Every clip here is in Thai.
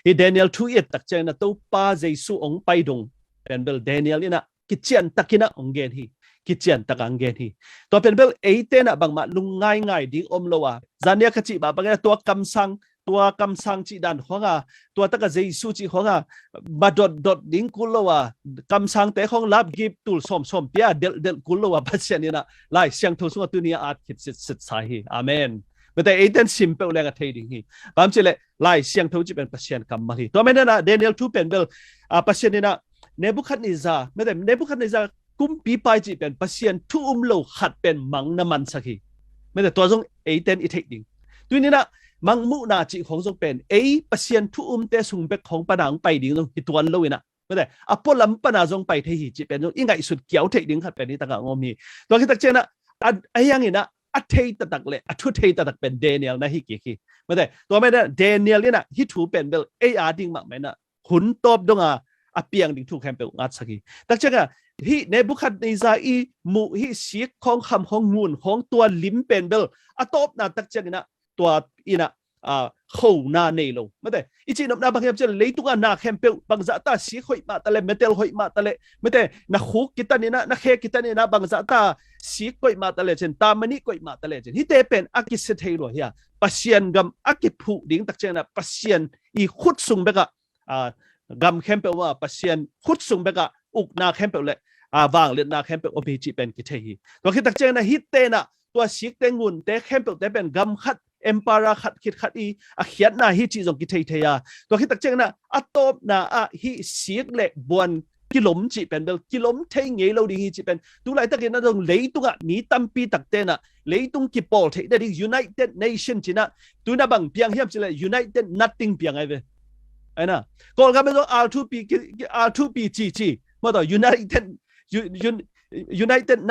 hi Daniel 2:8 tak chang na to pa Jesu ong pai dong pen bel Daniel ina kichian takina ong gen hi kichian takang gen hi to pen bel eite na bang ma lung ngai ding om lowa zania khachi ba bang to kam sang chi dan honga to taka Jesu chi honga ba dot ding kulowa kam sang te hong lab give tul som pia del kulowa pasien ina lai siang tho sunga tunia at kit sit sai hi amenแต่ไอ้เต้น simple เลยก็เทดิ้งฮีบางทีเลยไล่เสียงทูจิเป็นปัศยันคำมาฮีตัวไม่ได้นะ Daniel 2เป็นเบลปัศยันนี่นะเนบุคัดนิซาไม่ได้เนบุคัดนิซากุมปีไปจิเป็นปัศยันทุโลขัดเป็นมังน้ำมันสักทีไม่ได้ตัวทรงไอ้เต้นอีเทดิ้งตัวนี้นะมังมุนาจิของทรงเป็นไอ้ปัศยันทุเตสุงเบกของปนังไปดิ้งตรงที่ตัวเลยนะไม่ได้อพอลำปนาทรงไปเทหิจิเป็นตรงยังไงสุดเกี่ยวเทดิ้งขัดเป็นนี่ต่างงอมีตัวที่ตักเจนะไอ้ยังไงนะอัฐิตตักเลยอัฐุเทตตักเป็นเดเนียลนะฮิกิคีไม่ได้ตัวไม่ได้เดเนียลนี่นะฮิถูเป็นเบลเออาดิ้งมากไหมนะหุ่นตบดงอาเปียงดิ้งถูกแคมเปลงัดสักทีตักเจ้าฮิเนบุคัดนิซาอีมูฮิสีของคำของงูนของตัวลิ้มเป็นเบลอัตบนะตักเจ้านี่นะตัวอีนะเขาหน้าเนลไม่ได้อีจีนบนาบางอย่างจะเลยตัวหน้าแคมเปลบางจัตตาสีหอยมาตะเลเมเทลหอยมาตะเลไม่ได้นักขุกกิตันนี่นะนักเฮกิตันนี่นะบางจัตตาสีหอยมาตะเลเช่นตามันนี่หอยมาตะเลเช่นฮิเตเป็นอากิสเทโลเฮียปัศยันกำอากิผูดิ้งตักเจนะปัศยันอีขุดสุงเบกะกำแคมเปลว่าปัศยันขุดสุงเบกะอุกนาแคมเปลเลวางเลนนาแคมเปลโอเปจิเป็นกิเทฮีตัวคิดตักเจนะฮิเตนะตัวสีเตงุนเตแคมเปลเตเป็นกำขัดเอ็มปาราขัดคิดขัดอีอาเขียนนาฮิจีจงกิเทเทียตัวคิดตักเจงนะอัตบนาฮิเสียกเล็กบวนกิลมจีเป็นเบลกิลมเทงเงเราดีฮิจีเป็นตัวไรตักเจนะตรงเลยตุงนี้ตั้มปีตักเตนะเลยตุงกิปอลเทได้ดิ United Nation จีนะตัวน่ะบังเพียงเฮียมจีเลย United Nothing เพียงไงเว้ยไอ้น่ะก่อนกันเป็นตัว R2P มาต่อ United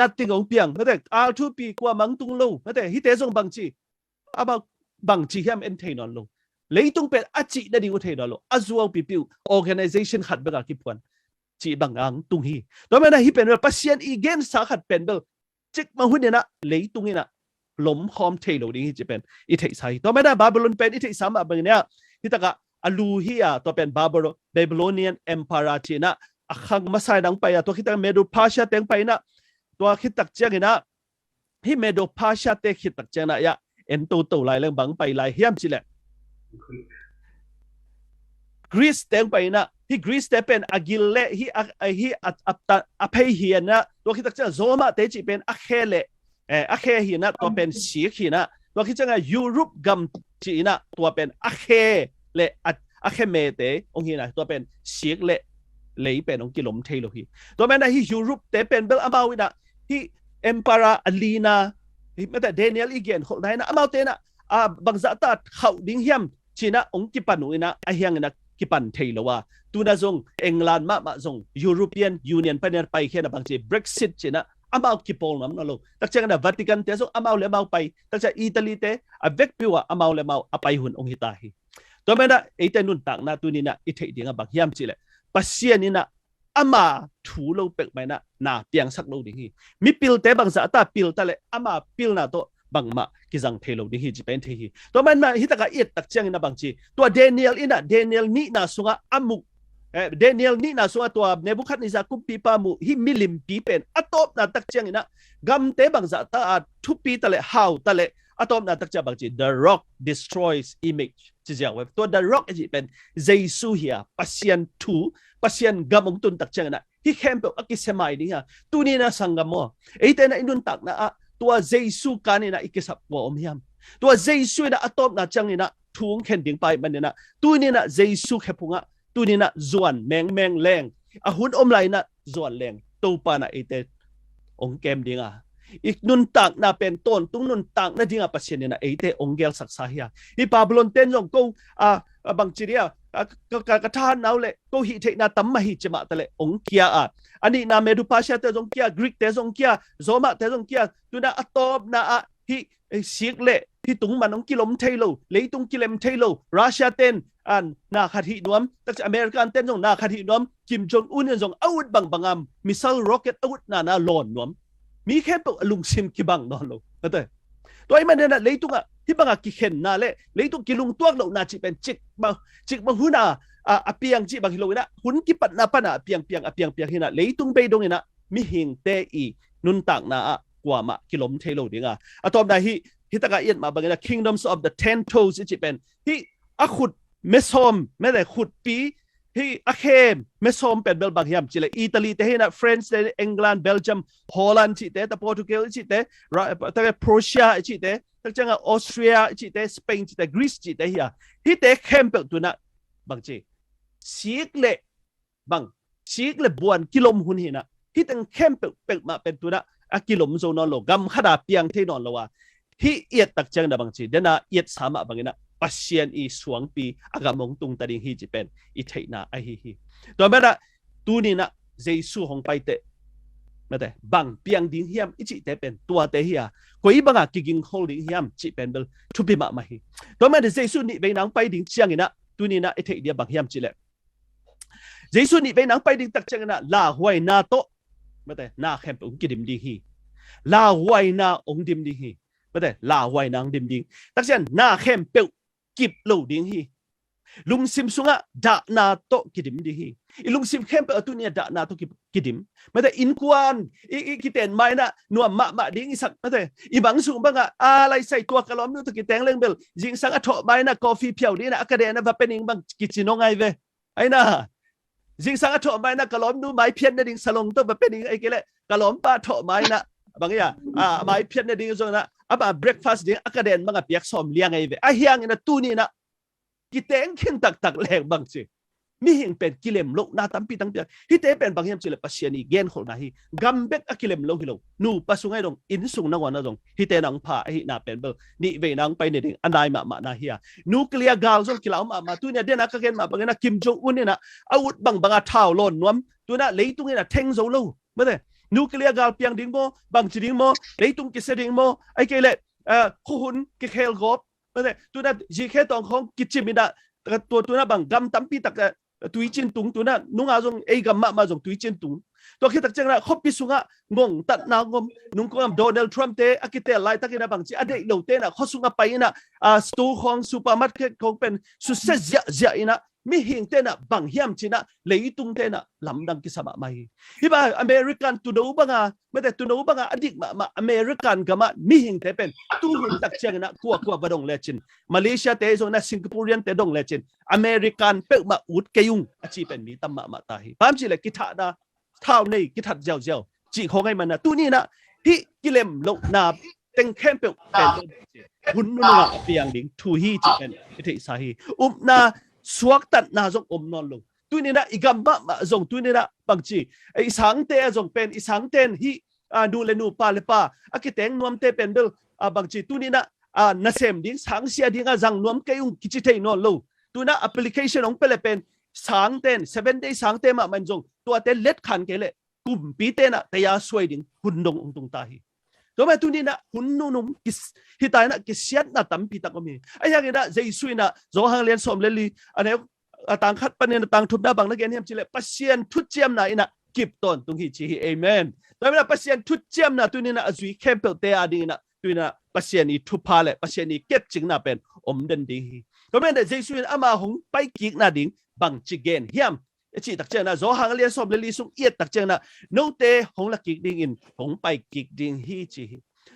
Nothing ของเพียงมาแต่ R2P กว่ามังตุงโลมาแต่ฮิเตซงบังจีอาบางทีhem entertain on lo เลยต้องเป็นอาจิได้ดีกว่าเทนอนlo azwal people organization ขัดเบกากิพวนจีบางอังตุงฮีตัวมันนะฮีเป็นว่าปัศยันอีเกนสาขัดเป็นเบลจิกมาหุ่นเนี่ยนะเลยตุงนี่นะล้มหอมเทโลดีจะเป็นอิเทไซตัวไม่ได้บาบิโลนเป็นอิเทสามแบบนี้ที่ตะกะอลูฮีอะตัวเป็นบาบิโลเนียนเอ็มพาราจีนะอักขังมาใส่ดังไปอะตัวคิดตะเมโดพาชาเต็งไปนะตัวคิดตักเจียงนะที่เมโดพาชาเตคิดตักเจียงนะยะเอ็นตัวลายเรื่องบังไปลายเฮียมจิแหละกรีซเต็งไปนะที่กรีซเตเป็นอากิเลที่อภัยเฮียนะตัวคิดจะโซมาเตจิเป็นอาเคเลอาเคเฮียนะตัวเป็นสีขีนะตัวคิดจะยุโรปกัมจีนะตัวเป็นอาเคเลอาเคเมเตองฮีนะตัวเป็นสีเลเลยเป็นองกิลมเทโลฮีตัวแม่นะที่ยุโรปเตเป็นเบลอามาวินะที่เอ็มปาราอลีนาไม่แต่เดนิเอลอีเกนคนไหนนะอามาเตนะบางจัตตาเขาดิ้งเฮียมจีนะองกิปันอุนะไอเฮียงนะกิปันเทโลว่าตัวน่ะจงอังกฤษมาจงยุโรเปียนยูเนียนไปเนี่ยไปแค่นะบางที Brexit จีนะอามากิปอลนั่นโลตักเจงนะวัติกันเตะจงอามาเลมาไปตักเจอิตาลีเตะอเวกพิวอามาเลมาไปหุ่นองฮิตาฮีตัวแม่นะไอเตนุนต่างนะตัวนี้นะอิเทดิ้งบางเฮียมจีเลยปัศยันนี่นะอามาถูโลเป็กไปนะน่าเปียงสักโลดิ้งฮีมีปิลเตะบางจัตตาปิลแต่เลยอามาปิลนะตัวบางมากิจังเทโลดิ้งฮีจีเป็นเทฮีตัวมันมาฮิตากาเอ็ดตักเจงนะบางจีตัวเดนิเอลนี่นะเดนิเอลนี่นะสุงะอามุกเดนิเอลนี่นะสุงะตัวเนบุคัดนิซากุมปีปามุฮิมิลิมปีเป็นอัตบนะตักเจงนะกัมเตบางจัตตาทุปีแต่เลยฮาวแต่เลยอัตบนะตักเจงบางจี The Rock destroys image จีเจ้าเว็บตัว The Rock จีเป็นเจสุเฮียปัศยันทูปัศยันกัมองตุนตักเจงนะฮิเข้มเป็นอักิเสมาดิ้งฮะตัวนี้นะสังกัมโมไอเตนะอินุนตักนะตัวเจสุกันนี่นะอิกษับว่าอมยามตัวเจสุนะอัตบนะจังนี่นะทุ่งเข็นดิ่งไปมันนี่นะตัวนี้นะเจสุแค่พุงะตัวนี้นะจวนแมงแรงหุ่นอมไหลนะจวนแรงตัวปานะไอเตองเกมดิ่งอีกนุนตักนะเป็นต้นตุ้งนุนตักนะดิ่งปัศยันนี่นะไอเตองเกลสักสาฮีอีบาบิโลนเต้นจงกูบางจีเรียกระทานเอาเลยกูฮิเทนะตั้มมาฮิจมาตะเลยองเกียอันนี้นาเมดูพาชาเตจงเกียกรีกเตจงเกียโซมาเตจงเกียตัวน่ะอัตบนะฮิสิกเลที่ตุงมันองกิลมเทโลเลยตุงกิเลมเทโลรัสเซียเต้นนาคาธินวมตักอเมริกันเต้นจงนาคาธินวมคิมจงอุนจงอาวุธบางมิสไซล์ร็อกเก็ตอาวุธนาหลอนนวมมีแค่ปลุงซิมกิบังนอนโลแต่ตัวไอ้มันเนี่ยเลยตุง hi banga ki khen na le leitung kilung tuak lo na chi pen chik ma huna apiang chi bang hilowina hun ki pat na pana apiang hina leitung be dong ina mi hing te I nun tak na kwa ma kilom thelo dinga atom na hi taka yen ma bangina kingdoms of the 10 toes chi pen hi akhut mesom me le khut pi hi akhem mesom pen bel bang hiam chile Italy te hina France te England Belgium Holland chi te ta Portugal chi te ta Prussia chi te ta changa Austria chi te Spain chi te Greece chi te hi te khem pe tu na bang chi siik le buan kilom hun hina hi teng khem pe ma pen tu na akilom zo non lo gam khada piang the non lo wa hi iet tak chang da bang chi dena iet sama bangina pasien I suang pi agamong tung ta ding hi chi pen I theina a hi to mena tu ni na Jesu hong pai te mate bang piang ding hiam I chi te pen tua te hi koi banga kiging holding hiam chi pen bel thu pi ma hi to mena Jesu ni be nang pai ding chiang ina tu ni na I thei dia bang hiam chi le Jesu ni be nang pai ding tak chang na la huai na to mate na khem ung kidim ding hi la huai na ong dim ding hi mate la huai nang dim ding tak chen na khem pe kip lo ding hi lung sim sunga da na to kidim ding hi ilung sim khem pe tu ni da na to kidim mate in kwan I kiten mai na nuam ma ding isak mate I bang sung banga lai sai tua kalom nu to kiteng leng bel jing sang a tho mai na coffee piao ni na akade na va pening bang kichino ngai ve ai na jing sang a tho mai na kalom nu mai phian na ding salong to va pening ai kele kalom pa tho mai na bang ya mai phian na ding zo na aba breakfast ding akaden mga piak som liang ai ve a hiang ina tu ni na kiteng khin tak leng bang chi mi hing pen kilem lo na tampi tang pia hi te pen bang hiam chile pasiani gen khol na hi gambek akilem lo hilo nu pasungai dong in sung na wana dong hi te nang pha hi na pen bel ni ve nang pai ne ding anai ma na hi nuclear gal zong kilau ma tu ne den akagen ma bang na Kim Jong Un na out banga thau lon nuam tu na leitung ina theng zo lo mate nuclear gal piang ding mo bang chi ding mo leitung ki seding mo ai ke le khu hun ki khel gop mate tu na ji khe tong khong ki chimina tu na bang gam tampi tak tui chin tung tu na nunga zong ei gam ma zong tui chin tung to khi tak chang na khopi sunga ngong tat na ngom nung ko Donald Trump te akite lai takina bang chi ade lo te na khosunga pai na store khong supermarket khong pen su se zia ina mi hing te na bang hiam china leitung te na lamdang ki sama mai iba American tu do banga mate tu do banga adik ma American gama mi hing te pen tu hun tak chang na kwa badong lechin Malaysia te zo na Singaporean te dong lechin American pe ma ut kayung achi pen mi tam ma ta hi pam chi le ki tha na thao nei ki that jiao chi khong ai man na tu ni na hi kilem lo na teng khem pe pen hun nu na piang ding thu hi chi pen thei sa hi na suak tat na zong non lo tu ni na igam ba ma zong tu ni na bang chi ai sang te zong pen I sang ten hi nu le nu pa le pa akiteng nuam te pen bel bang chi tu ni na na sem ding sang sia ding zang nuam ke ung kichi thei non lo tu na application ong pele pen sang ten 7 days sang te ma man zong tu te let khan ke le kum pi te na te ya swai ding hun dong ung tung ta hi to ma tu ni na hun nu num kis hitai na kisiat na tampi ta ko mi ayang ina Jesu na zo hang len som le li ane tang khat panen tang thup da bang na gen hem chile pasien thut chiam na ina kip ton tung hi chi amen to ma pasien thut chiam na tu ni na azui kempel te adi na tu na pasien ni thu pa le pasien ni kep ching na pen om den ding hi to ma de Jesu ama hong pai kik na ding bang chi gen hiam chi tak chen na zo hang len som le li sung iet tak chen na no te hong la kik ding in hong pai kik ding hi chi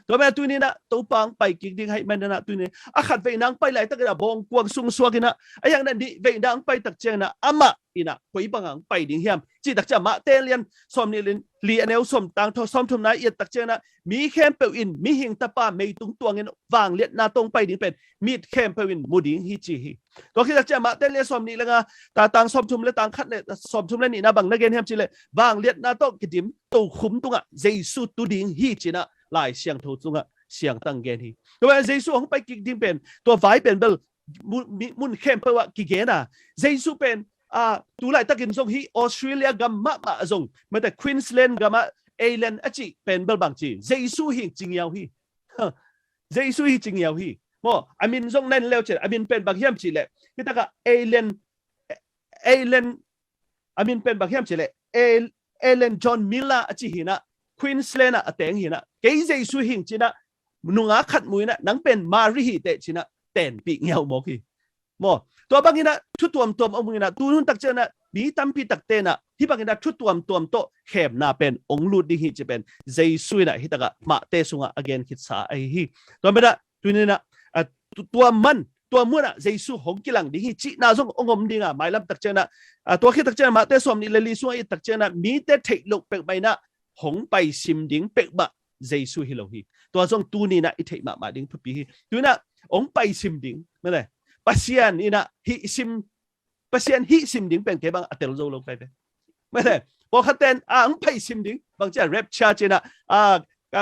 to ma tu ni na to pang pai kik ding hai man na tu ni akhat ve nang pai lai tak na bong kuang sung suak ina ayang na di ve nang pai tak chen na ama ina koi bangang pai ding hiam chi tak cha ma te lian som ni lin li aneu som tang tho som thum na iet tak chen na mi khem pe in mi hing ta pa mei tung tuang in wang liet na tong pai ding pen mit khem pe in muding hi chi hi to khi tak cha ma te le som ni la nga ta tang som thum le tang khat le som thum le ni na bang na gen hiam chi le wang liet na to kidim to khum tunga Jesu tu ding hi chi na lai siang tho chunga siang tang gen hi to ba Jesu hong pai kik ding pen to vai pen bel mun khem pe wa ki gen na Jesu pen tu lai takin zong hi Australia gam ma zong mate Queensland gama Island achi pen bel bang chi Jesu hi jing yao hi Jesu hi jing yao hi mo amin zong nen leo che amin pen bang hiam chi le kita ka Island amin pen bang hiam chi le Ellen John Miller achi hina Queensland ateng hina ke Jesu hi chi na นุงาขัดมุยนะนังเป็นมาริฮิเตชินะเต็นปีเงียวโมกีโมตัวบางทีนะชุดตัวเอามือนะตัวนู้นตักเจนะมีตั้มปีตักเตนะที่บางทีนะชุดตัวโตเข็มนาเป็นองลูดดิฮิจะเป็นเจสุยนะฮิตกะมาเตสุงะ again คิดสาไอฮิตัวไม่ได้ตัวนี้นะตัวมันตัวมัวนะเจสุหงกิลังดิฮิจีน่าส่งองมดิงะไม่ลำตักเจนะตัวคิดตักเจนะมาเตสวมนี่เลลิสุงะตักเจนะมีเตเทลุกเป็กไปนะหงไปซิมดิงเป็กบะเจสุฮิโลฮิตัวส่งตัวนี้นะอิเทมาดิงพุปีฮิตัวนะองไปซิมดิงไม่ได้pasien ina hi sim pasien hi sim ding pen ke bang atel zo lo peไม่ได้พอขัดเต้นองไปซิมดิงบางจะเรปชาจินะ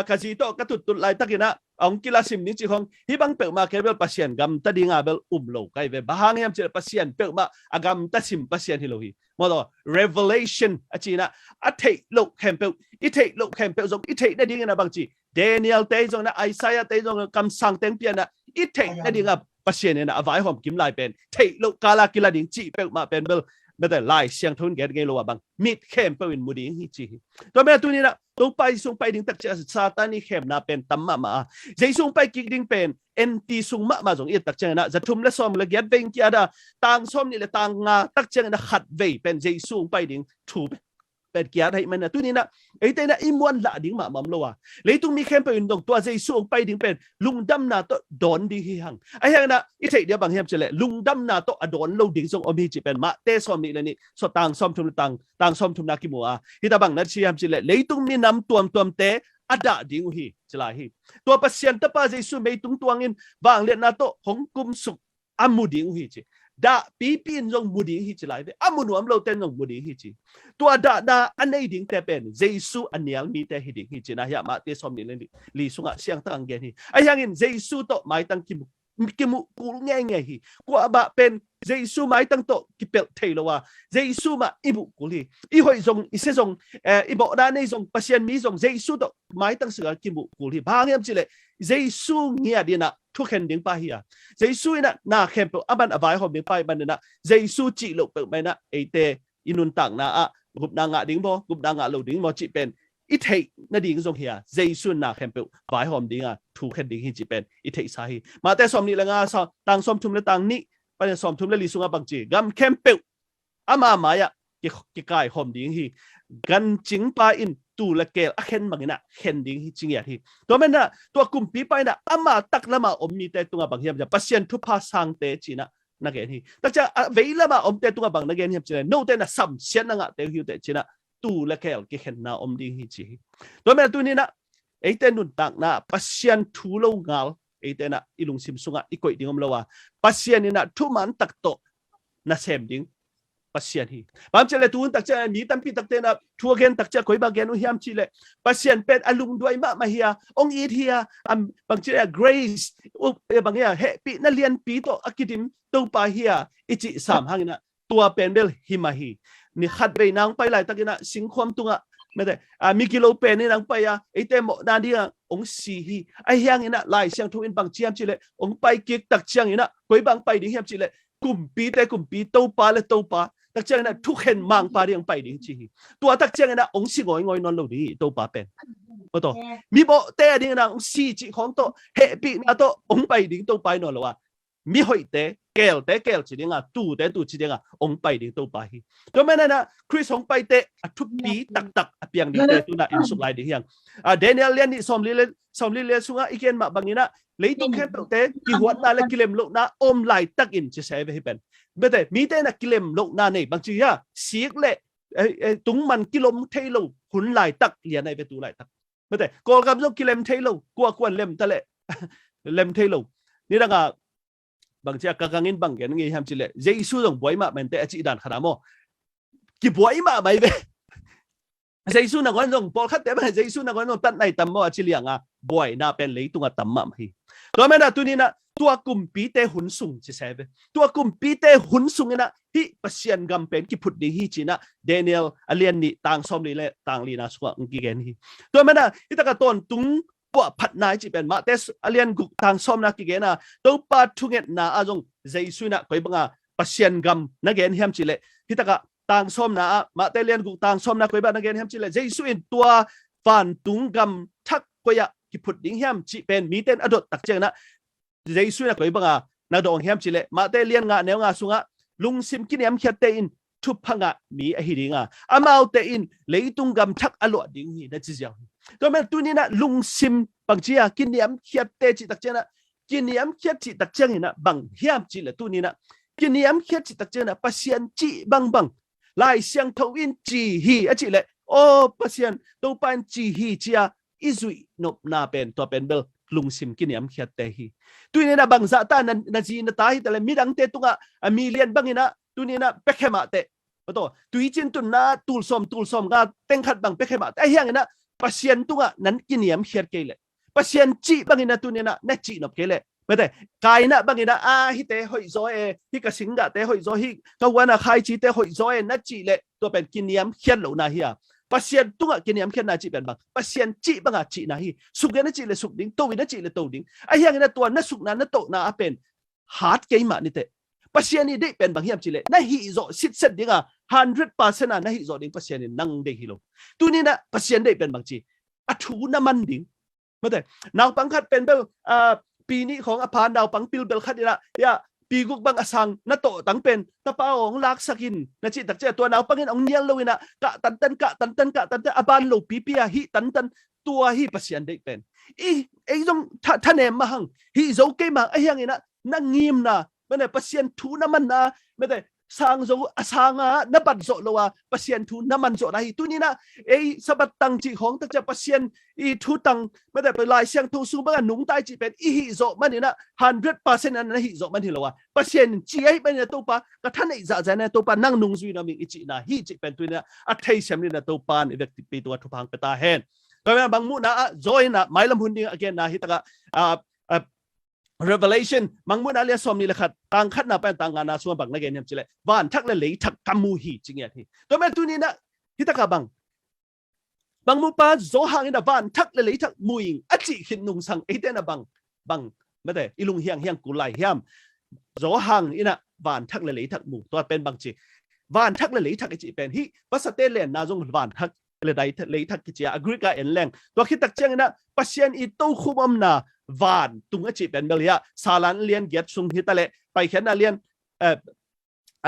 กะจีโตกะตุดไลตักนะองกิลาซิมดิงจิของฮิบังเปกมาเคเบลปัสเซียนกัมตัดดิงาเบลโลไกเวบางยามเจอปัสเซียนเปกมากัมตัดซิมปัสเซียนฮิโลฮีมอด revelation อจีนะอัเทโลแคมเปลอิเทโลแคมเปลจงอิเทได้ดิงนะบางจีเดเนียลเตจงนะไอซายาเตจงกัมสังเต็งเปียนะอิเทได้ดิงาปัสเซียนเนี่ยนะอวัยหอมกิมลายเป็นเทโลกาลากิลาดิงจีเปกมาเป็นเบลไม่ได้ไล่เสียงทุนแกนไงรู้ว่าบางมิดเข้มเป็นมูดิ้งฮิจีตัวแม่ตัวนี้นะตัวไปส่งไปดิ้งตักจะซาตานี่เข้มน่าเป็นตั้มมาใจส่งไปกิดิ้งเป็นเอ็นตีส่งมาส่งอีตักเจนะจะทุ่มและซ้อมและเกียรติเป็นกี่อะไรต่างซ้อมนี่และต่างงาตักเจนะขัดเวเป็นใจส่งไปดิ้งถูกเป็นเกียรติให้มันนะตัวนี้นะไอ้แต่นะอิมวันละดิ้งมาโลว่าเลยต้องมีเข้มเป็นตรงตัวใจส่งไปดิ้งเป็นลุงดำนาโตโดนดิ้งหังไอ้ยังนะอีเทเดียบางเฮียมเจเลยลุงดำนาโตอโดนโลดิ้งส่งอมีจีเป็นมาเตะซ้อมนี่เลยนี่สต่างซ้อมทุนต่างซ้อมทุนนักกิมัวฮิตาบังนัดเชียมเจเลยต้องมีน้ำตัวเตะอดาดิ้งฮีจะลายฮีตัวปัสเซียนตะปาใจส่งไม่ตุ้งตัวงินบางเลียนนาโตของกุมสุกอามูดิ้งฮีจีดาปีนจงมูดิ้งฮีจะลายเวอามูนวมเราเต้นจงมูดิ้งฮีจีตัวดาดาอันไหนดิ้งแต่เป็นเจสุอันนี้มีแต่ฮิดิ้งฮีจีนะฮะมาเตะซ้อมนี่เลยลีสุงะเสียงตั้งเกณฑ์ฮีไอ้ยังเงินเจสุโตไม่ตั้งกิมุกูง่ายฮีกว่าบะเป็นเจสุไม่ตั้งโตกิเปลเทโลว่าเจสุมาอิบุกุลีอีหอยจงอีเสจงอีบอกด้านนี้จงปัสเซียนมีจงเจสุโตไม่ตั้งเสือกิมุกุลีบางอย่างจิเลยเจสุเงียดีนะทุกคนดิ้งไปฮีอ่ะเจสุน่ะน่าเข้มเปอบันอภัยหอมดิ้งไปบันน่ะเจสุจิโลเปไปนะไอเตอินุนต่างนะกุบนางะดิ้งบ่กุบนางะโลดิ้งบ่จิเป็นอีเทนั่นดิ้งจงฮีอ่ะเจสุน่าเข้มเปอภัยหอมดิ้งทุกคนดิ้งฮีจิเป็นอีเทสาฮีมาแต่ซ้อมนี่ละงาต่างซ้อมทุมและต่างนี่ไปซ้อมทุมและลีสุงะบางจีกัมเข้มเปออามามายะกิกายหอมดิ้งฮีกันจิงปาอินตูละเกลเข็นบางนะเข็นดิ้งจริงอย่างที่ตัวมันนะตัวกลุ่มปีไปนะอามาตักละมาอมมีแต่ตัวบางอย่างจะปัสเซียนทุพาสังเตจีนะนักเรียนที่แต่จะเวลามาอมแต่ตัวบางนักเรียนที่จะโน้ตแต่นะสัมเสียนนักเตหิวแต่จีนะตูละเกลกิเข็นนะอมดิ้งจีตัวมันตัวนี้นะไอเตนุนตักนะปัสเซียนทูโลงาลไอเตนะอิลุงซิมสุงะอีกอยดิ้งอมละว่าปัสเซียนนี่นะทุมันตักโตนะเซมดิ้งปัสเซียนฮีบางเจเลตูนตักเจมีตั้มปีตักเตนะทัวเกนตักเจคอยบางเกนุฮิมชิเลปัสเซียนเป็นอารมณ์ด้วยมาเฮียองอีเฮียบางเจเกรซบางเฮียเฮปีนั่นเรียนปีโตอักิดิมตัวปาเฮียอิจิสามหังนะตัวเป็นเบลฮิมาฮีนี่ขัดไปนางไปหลายตักนะสิงความตัวไม่ได้มีกิโลเป็นนี่นางไปไอเตมนาดีองสีฮีไอเฮียงนี่นะหลายเสียงทุนบางเชียมชิเลองไปกิกตักเชียงนี่นะคอยบางไปดิเฮียมชิเลกุมปีแต่กุมปีตัวปาและตัวปาตักเจงนะทุกเห็นมังปาเรียงไปดิ้งจีตัวตักเจงนะองค์สิงอยนอนลงดีตัวปาเป็นโอ้ตัวมีบ่แต่ดิ้งนะองค์สีจีของตัวเฮปีนะตัวองค์ไปดิ้งตัวไปนอนละว่ามีหอยแต่เกลจีดิ้งตูจีดิ้งองค์ไปดิ้งตัวไปตัวแม่นั่นนะคริสองไปแต่ทุกปีตักเปียงดิ้งตัวน่ะอินสุไลดิ้งยังเดนิเอลเลียนนี่สอมลิเลสุงะอีกเห็นมาบางนี้นะเลยต้องแค่แต่กี่หัวน่าเล็กกิเลมโลกนะอมไหลตักอินจะใช้ไปให้เป็นไม่ได้มีแต่นักกิเลมโลกนาเนี่ยบางทีอะเสียกเละตุ้งมันกิโลมเทโลหุ่นไหลตักเลียนในประตูไหลตักไม่ได้ก่อกับโลกกิเลมเทโลกลัวกวนเล็มทะเลเล็มเทโลนี่ดังอ่ะบางทีกางเงินบางแกนงี้ทำจิเล่เจสุต้องบ่อยมาเป็นแต่อจิดันขนาดโมกี่บ่อยมาไม่เว้เจสุนักวันต้องพอคัดแต่ไม่เจสุนักวันต้องตัดในตั้มโมอจิเลียงอ่ะบ่อยน่าเป็นเลยตัวตั้มมาไม่ตัวแม่น่ะตัวนี้นะตัวกลุ่มปีเตหุ่นสูงจะใช่ไหมตัวกลุ่มปีเตหุ่นสูงนะที่ปัสเซียนกัมเป็นกี่พุทธิฮิจินะเดนิเอลอเลียนนี่ต่างซ้อมลีเล่ต่างลีนาสวะอุกิเกนฮีตัวแม่น่ะที่ตะกะตอนตุงปวดผัดนายจีเป็นมาเตสอเลียนกุต่างซ้อมนักกิเกนะตัวปัดทุเงน่าอาจงใจสุนะไปบังอ่ะปัสเซียนกัมนักเกนเฮียมจิเล่ที่ตะกะต่างซ้อมนะมาเตเลียนกุต่างซ้อมนักไปบังนักเกนเฮียมจิเล่ใจสุนตัวฟันตุงกัมทักก็ยะ ki phut ding hiam chi pen mi ten adot tak cheng na jaisu na koi banga na dong hiam chi le ma te lian nga neu nga sunga lungsim kiniam khiat te in thu phanga mi a hi ringa amau te in leitung gam thak alo ding hi na chi jiang to men tu ni na lungsim pangchia kiniam khiat te chi tak chena kiniam khiat chi tak cheng ina bang hiam chi le tu ni na kiniam khiat chi tak chena pasien chi bang bang lai siang thau in chi hi a chi le o pasien to pan chi hi chia izui nop na pen to pen bel lungsim kiniam khiat te hi tu ni na bang za ta na ji na ta hi tale midang te tunga a million bangina tu ni na pekhema te to tui chin tun na tul som ga teng khat bang pekhema te hiang na pasien tunga nan kiniam khiat ke le pasien chi bangina tu ni na chi nop ke le mate kai na bangina a hi te hoi zo e hi ka singa te hoi zo hi ka wana khai chi te hoi zo e na chi le to pen kiniam khiat lo na hi pasien tunga kiniam khiat na chi pen bang pasien chi banga chi na hi suk na chi le suk ding to wi na chi le to ding a hiang na to na suk na to na a pen hat ke ma ni te pasien ni de pen bang hiam chi le na hi zo sit set dinga 100% na hi zo ding pasien ni nang de hi lo tu ni na pasien de pen bang chi a thu na man ding mate naw pang khat pen beปีนี้ของอภานดาวปังปิลเบลคัดนี่ละยาปีกุกบังอสังนัตโตตังเป็นตะปาองลักสกินนะจิตักเจตัวนาวปังเงินองเนียงเลวินะกะตันอบันโลปีปีฮิตันตัวฮิปัสยันได้เป็นอีจงท่านเอ็มมาหังฮิโจเกมาไอ้ยังไงนะนั่งงิมนะไม่ได้ปัสยันทูน้ำมันนะไม่ได้สร้างโจสร้างนับบัตรโจโลวะปัสยันทูน้ำมันโจอะไรตัวนี้นะสบัดตังจีของตักเจปัสยันทูตังไม่ได้ไปลายเสียงทูซูบ้านหนุ่มใต้จีเป็นฮิโจมันนี่นะ100%นั้นฮิโจมันที่เราว่าปัสยันจีไอ้เป็นตัวปะก็ท่านไอ้จ่าใจนะตัวปะนั่งนุ่งซุยนะมิงอิจินะฮิจิเป็นตัวนี้อัฐิเสียมนี่นะตัวปานเด็กปีตัวทุพังเปตาเฮนก็แม้บางมุนะจอยนะไม่ลำพุนดิ้งอเกนนะฮิตกะRevelation มังมุนาเลียสอมนี่แหละครับต่างขัดนาเป็นต่างงานนาส่วนบางนักเรียนเนี่ยจิเลวานทักและเลยทักกำมูฮีจริงอย่างที่ตัวแม่ตัวนี้นะที่ตะกาบังมุปาโจหางอินะวานทักและเลยทักมูอิงอจิขินนุงสังไอเดนะบังไม่ได้อิลุงเฮียงกุไลเฮียมโจหางอินะวานทักและเลยทักมูตัวเป็นบางจีวานทักและเลยทักไอจิเป็นฮีภาษาเตเลนนาจงวานทักเลยทักกิจยาอักริกาเอ็นแรงตัวคิดตักเจงนะปัสยันอีโต้คุมอมนาวานตุงอจิเป็นเบลียสาลันเลียนเกียรซุงฮิตะเลไปแค่นาเลียน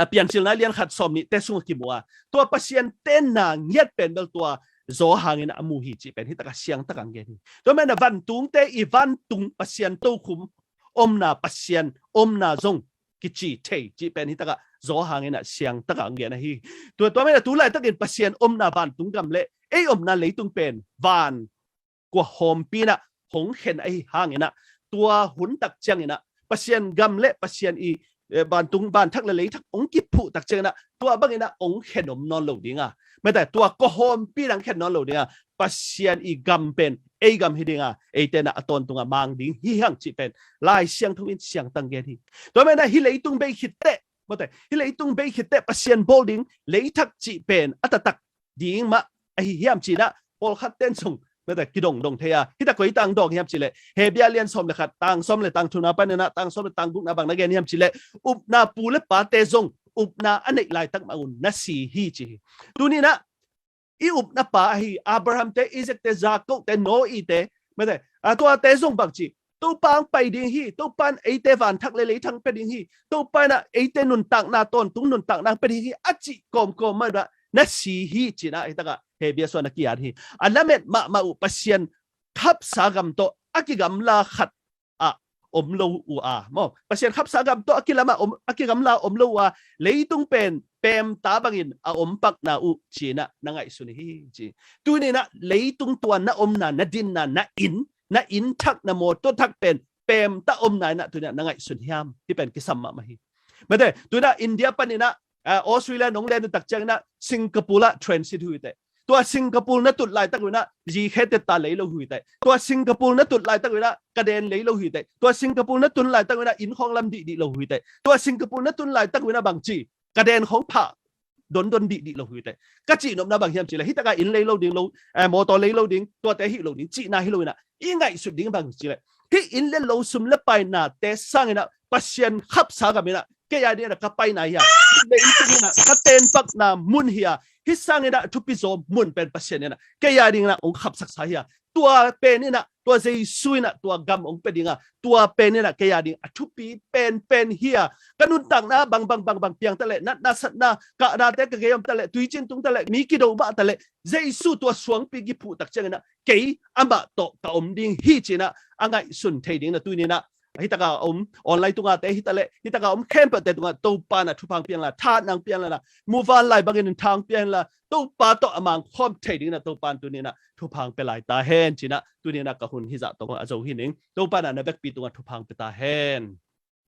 เปลี่ยนชิลนาเลียนขัดสอมนี่แต่ซุงกิมัวตัวปัสยันเต้นนางเงียดเป็นเบลตัวโจหางนะมูฮิจิเป็นฮิตะกะเสียงตะกังเกนี่ตัวแม่นะวันตุงเตอีวันตุงปัสยันโต้คุมอมนาปัสยันอมนาจงกิจิเทจิเป็นฮิตะกะโจหางนะเสียงตะกังเกนะฮีตัวแม่นะตุไลตะเกนปัสยันอมนาวันตุงกำเลอมนาเลยตุงเป็นวันกว่าโฮมปีนะหงเห็นไอ้ห่างนะตัวหุนตักเจียงนะปัสยันกำเละปัสยันอีบานตุงบานทักเลยทักองกิผู้ตักเจียงนะตัวบางนะองเห็นอมนอนหลุดดิ้งอ่ะไม่แต่ตัวก็โฮมปีนังเห็นนอนหลุดดิ้งอ่ะปัสยันอีกำเป็นกำฮิดิ้งอ่ะเตนะตอนตุงอ่ะมังดิ้งฮิฮังจีเป็นลายเสียงทวินเสียงตังเกทีตัวแม่นะฮิเลยตุงเบยขิดเตะไม่แต่ฮิเลยตุงเบยขิดเตะปัสยันโบดิ้งเลยทักจีเป็นอัตตักดิ้งมาไอ้เฮียมจีนะโอลคัดเต้นส่งไม่แต่กิดงเทียที่ตะกุยตังดอกเฮียมจีเลยเฮเบียเลียนสมเลยครับตังสมเลยตังทุนาปันนะตังสมเลยตังบุกนาบังนักเรียนเฮียมจีเลยอุบนาปูเลปาเตซงอุบนาอันไหนลายตักมาอุนนัสีฮีจีตัวนี้นะอีอุบนาปาฮีอับราฮัมเตอิเซกเตซาโกเตโนอีเตไม่แต่ตัวเตซงบังจีตัวปังไปดิ้งฮีตัวปันเตวันทักเลยทั้งไปดิ้งฮีตัวปันนะเตนุนตักนาตอนตุงนุนตักนางไปดิ้งฮีอจิกอมมาละนัสีฮีจีนะไอ้ตะกะเฮเบียส่วนนักกีฬาฮีอันนั้นเม็ดมาอุปเสียนขับสากรรมโตอากิกรรมลาขัดอมโลอูมอปเสียนขับสากรรมโตอากิกรรมลาอมโลอูเลยตุงเป็นเปมตาบังอินอมปักนาอุจีนะนังไอสุนีฮีจีตัวนี้นะเลยตุงตัวนะอมนะดินนะอินทักนะโมตัวทักเป็นเปมตาอมนะตัวนี้นังไอสุนีฮามที่เป็นกิสัมมามาฮีไม่ได้ตัวนั้นอินเดียปันนี่นะออสเตรเลียน้องเล่นตักเจงนะสิงคโปร์ละทรานสิตหุยแต่ตัวสิงคโปร์นั้นตุดลายตักหุยนะจีเคตตาเลยเราหุยแต่ตัวสิงคโปร์นั้นตุดลายตักหุยนะกระเด็นเลยเราหุยแต่ตัวสิงคโปร์นั้นตุดลายตักหุยนะอินของลำดีเราหุยแต่ตัวสิงคโปร์นั้นตุดลายตักหุยนะบางจีกระเด็นของผ่าดนดีเราหุยแต่ก็จีนมนะบางเฮียมจีเลยฮิตกาอินเลยเราดิ้งเรามอตอเลยเราดิ้งตัวแต่ฮิเราดิ้งจีน่าฮิเรานะยังไงสุดดิ้งบางจีเลยที่อินเลยเราซุ่มละไปนะแต่สร้างนะปัสยันขับสากับนะแกยาเนี่ยนะก็ไปไหนอ่ะในอินตุนะก็เต้นปักนะมุนเฮียฮิสร้างเนี่ยนะทุกปีโซมุนเป็นปัสยันเนี่ยนะแกยาเนี่ยนะองขับสักสายอ่ะ ตัวเป็นนี่นะตัวเจสุยนะตัวกำองเป็นยังไงตัวเป็นนี่นะแกยาดิงทุปีเป็นเฮียกันนุนตังนะบางเปียงตะเลนัสัตนะกะนาเตกะเกยมตะเลตุยจินตุงตะเลมีกิโดบะตะเลเจสุตัวสวงปีกิผูตักเจงนะเกยอัมบะโตกะอมดิงฮีจินะอังไงสุนเทดิงนะตุยนี่นะhitaka online tunga te hitaka camp te tunga to pa na thupang pian la tha nang pian la move on lai bangin thang pian la to pa to amang khom thading na to pan tu ni na thupang pe lai ta hen china tu ni na ka hun hi za to a zo hi ning to pa na na bek pi tunga thupang pe ta hen